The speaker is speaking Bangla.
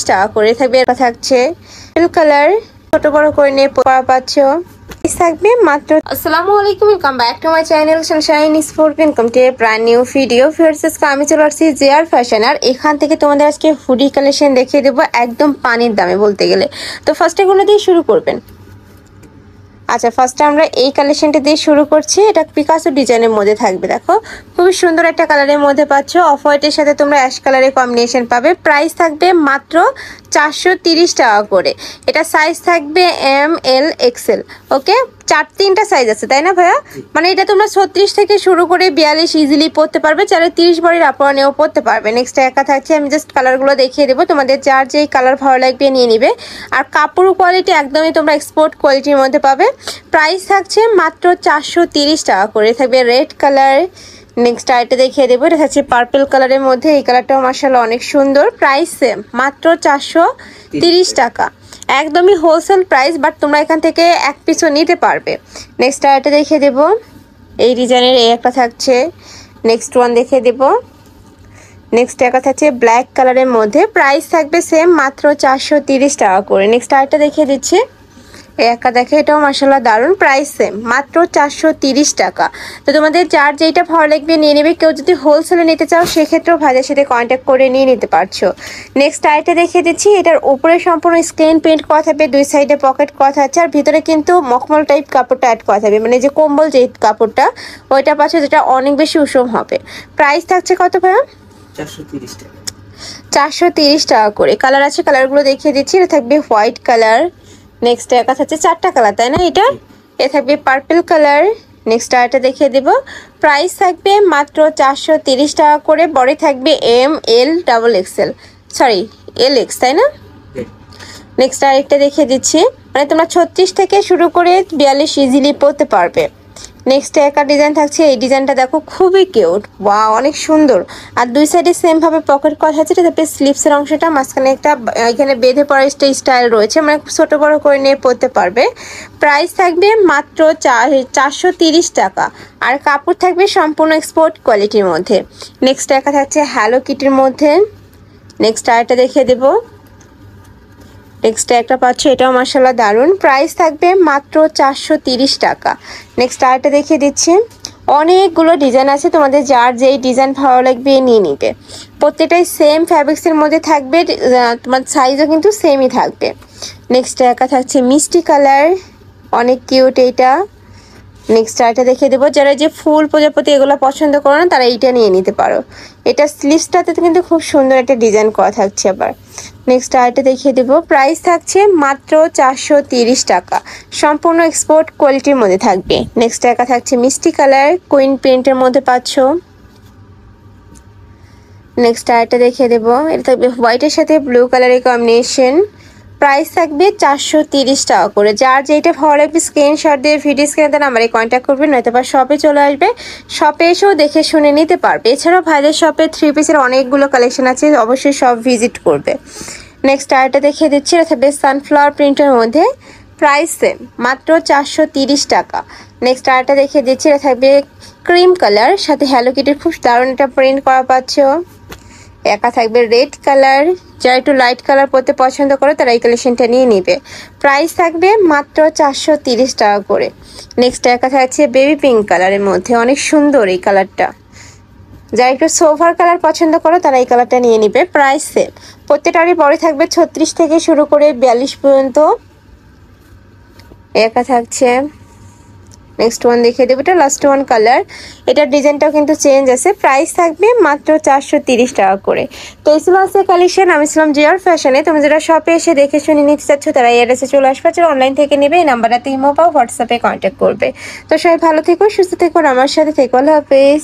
টাকা করে থাকবে। এটা থাকছে কালার, ছোট বড় করে নিয়ে পাচ্ছ থাকবে মাত্র। আসসালামু আলাইকুম, welcome back to my channel Sunshine Sport. Welcome to a brand new video. ফিয়ার্স আমি চলে আসছি জেআর ফ্যাশন, আর এখান থেকে তোমাদের আজকে হুডি কালেকশন দেখিয়ে দেবো একদম পানির দামে বলতে গেলে। তো ফার্স্টে এগুলো দিয়ে শুরু করবেন। আচ্ছা, ফার্স্টে আমরা এই কালেকশনটা দিয়ে শুরু করছি। এটা পিকাসো ডিজাইনের মধ্যে থাকবে, দেখো খুবই সুন্দর একটা কালারের মধ্যে পাচ্ছ। অফ হোয়াইটের সাথে তোমরা অ্যাশ কালারের কম্বিনেশন পাবে। প্রাইস থাকবে মাত্র 430 টাকা করে। এটা সাইজ থাকবে এম এল এক্সেল। ওকে, তিনটা সাইজ আছে তাই না ভাইয়া? মানে এটা তোমরা 36 থেকে শুরু করে 42 ইজিলি পরতে পারবে, চাইলে 30 বড়ির আপর নিয়েও পরতে পারবে। নেক্সট একা থাকছে, আমি জাস্ট কালারগুলো দেখিয়ে দেবো, তোমাদের যার যেই কালার ভালো লাগবে নিয়ে নিবে। আর কাপড় কোয়ালিটি একদমই তোমরা এক্সপোর্ট কোয়ালিটির মধ্যে পাবে। প্রাইস থাকছে মাত্র 430 টাকা করে থাকবে। রেড কালার নেক্সট আইটা দেখিয়ে দেবো, এটা থাকছে পার্পল কালারের মধ্যে। এই কালারটাও মাশাআল্লাহ অনেক সুন্দর। প্রাইস সেম মাত্র 430 টাকা, একদমই হোলসেল প্রাইস, বাট তোমরা এখান থেকে এক পিসও নিতে পারবে। নেক্সট আইটা দেখিয়ে দেবো, এই ডিজাইনের এই একটা থাকছে। নেক্সট ওয়ান দেখিয়ে দেবো, নেক্সট একটা থাকছে ব্ল্যাক কালারের মধ্যে। প্রাইস থাকবে সেম মাত্র 430 টাকা করে। নেক্সট আইটা দেখিয়ে দিচ্ছি, একা দেখে, এটাও মাশাআল্লাহ দারুণ। প্রাইস সেম মাত্র 430 টাকা। তো তোমাদের যার যেটা ভালো লাগবে নিয়ে নেবে। কেউ যদি হোলসেলে নিতে চাও সেক্ষেত্রেও ভাইদের সাথে কন্ট্যাক্ট করে নিয়ে নিতে পারছো। নেক্সট আইটা দেখিয়ে দিচ্ছি, এটার উপরে সম্পূর্ণ স্ক্রিন প্রিন্ট করা থাকবে, দুই সাইডে পকেট করা আছে, আর ভিতরে কিন্তু মখমল টাইপ কাপড়টা অ্যাড করা থাকবে, মানে যে কম্বল যে কাপড়টা ওইটা পাচ্ছে, যেটা অনেক বেশি উষম হবে। প্রাইস থাকছে কত ভাইয়া? 430 টাকা। 430 টাকা করে। কালার আছে, কালারগুলো দেখিয়ে দিচ্ছি। এটা থাকবে হোয়াইট কালার। নেক্সট একা থাকছে চারটা কালার তাই না? এটা থাকবে পার্পল কালার। নেক্সট আরেকটা দেখিয়ে দেব। প্রাইস থাকবে মাত্র 430 টাকা করে। বডি থাকবে M L double XL, sorry L X তাই না? নেক্সট আরেকটা দেখিয়ে দিচ্ছি, মানে তোমরা 36 থেকে শুরু করে 42 ইজিলি পরতে পারবে। নেক্সট একটা ডিজাইন থাকছে, এই ডিজাইনটা দেখো খুবই কিউট, ওয়াও অনেক সুন্দর। আর দুই সাইডে সেম ভাবে পকেট করা আছে। তারপরে স্লিভসের অংশটা মাঝখানে একটা এখানে বেঁধে পড়ার স্টাইল রয়েছে, মানে ছোট বড় করে নিয়ে পরতে পারবে। প্রাইস থাকবে মাত্র 430 টাকা, আর কাপড় থাকবে সম্পূর্ণ এক্সপোর্ট কোয়ালিটির মধ্যে। নেক্সট একটা থাকছে হ্যালো কিটির মধ্যে। নেক্সট আরেকটা দেখিয়ে দেবো, নেক্সট একটা পাচ্ছ, এটাও মাশাআল্লাহ দারুণ। প্রাইস থাকবে মাত্র 430 টাকা। নেক্সট আরেকটা দেখিয়ে দিচ্ছি, অনেকগুলো ডিজাইন আছে, তোমাদের যার যেই ডিজাইন ভালো লাগবে নিয়ে নিবে। প্রত্যেকটাই সেম ফ্যাব্রিক্সের মধ্যে থাকবে, তোমার সাইজও কিন্তু সেমই থাকবে। নেক্সট একা থাকছে মিষ্টি কালার, অনেক কিউট এইটা। নেক্সট আরেকটা দেখিয়ে দেবো, যারা যে ফুল প্রজাপতি এগুলো পছন্দ করো না তারা এইটা নিয়ে নিতে পারো। এটা স্লিভসটাতে কিন্তু খুব সুন্দর একটা ডিজাইন করা থাকছে আবার। নেক্সট আরেকটা দেখিয়ে দেবো, প্রাইস থাকছে মাত্র 430 টাকা, সম্পূর্ণ এক্সপোর্ট কোয়ালিটির মধ্যে থাকবে। নেক্সট একা থাকছে মিষ্টি কালার, কুইন প্রিন্টের মধ্যে পাচ্ছ। নেক্সট আরেকটা দেখিয়ে দেবো, এটা থাকবে হোয়াইটের সাথে ব্লু কালারের কম্বিনেশন। প্রাইস থাকবে 430 টাকা করে। যার যেটা ভালো লাগবে স্ক্রিনশট দিয়ে ভিডিও স্ক্রিনে নাম্বারে কন্ট্যাক্ট করবেন, নয়তো বা শপে চলে আসবে, শপে এসেও দেখে শুনে নিতে পারবে। এছাড়াও ভাইদের শপে 3 পিসের অনেকগুলো কালেকশন আছে, অবশ্যই সব ভিজিট করবে। নেক্সট আরেকটা দেখিয়ে দিচ্ছি, এটা থাকবে সানফ্লাওয়ার প্রিন্টের মধ্যে। প্রাইস সেম মাত্র 430 টাকা। নেক্সট আরেকটা দেখিয়ে দিচ্ছি, এটা থাকবে ক্রিম কালার, সাথে হ্যালো কিটির খুব দারুণ একটা প্রিন্ট করা পাচ্ছ। একা থাকবে রেড কালার, যারা একটু লাইট কালার পরতে পছন্দ করো তারা এই কালেকশনটা নিয়ে নিবে। প্রাইস থাকবে মাত্র 430 টাকা করে। নেক্সট একা থাকছে বেবি পিঙ্ক কালারের মধ্যে, অনেক সুন্দর এই কালারটা। যারা একটু সোভার কালার পছন্দ করো তারা এই কালারটা নিয়ে নিবে। প্রাইস সেম, প্রত্যেকটারই বড় থাকবে 36 থেকে শুরু করে 42 পর্যন্ত। একা থাকছে নেক্সট ওয়ান দেখিয়ে দেবো, এটা লাস্ট ওয়ান কালার। এটার ডিজাইনটাও কিন্তু চেঞ্জ আছে। প্রাইস থাকবে মাত্র 430 টাকা করে। তো এই ছিল আজকের কালেকশন। আমি ছিলাম জেআর ফ্যাশনে। তুমি যারা শপে এসে দেখে শুনে নিতে চাচ্ছ তারা এই অ্যাড্রেসে চলে আসবে, যারা অনলাইন থেকে নেবে এই নাম্বারটাতে ইমো বা হোয়াটসঅ্যাপে কন্ট্যাক্ট করবে। তো সবাই ভালো থেকো, সুস্থ থেকো, আমার সাথে থেকো। আল্লাহ হাফেজ।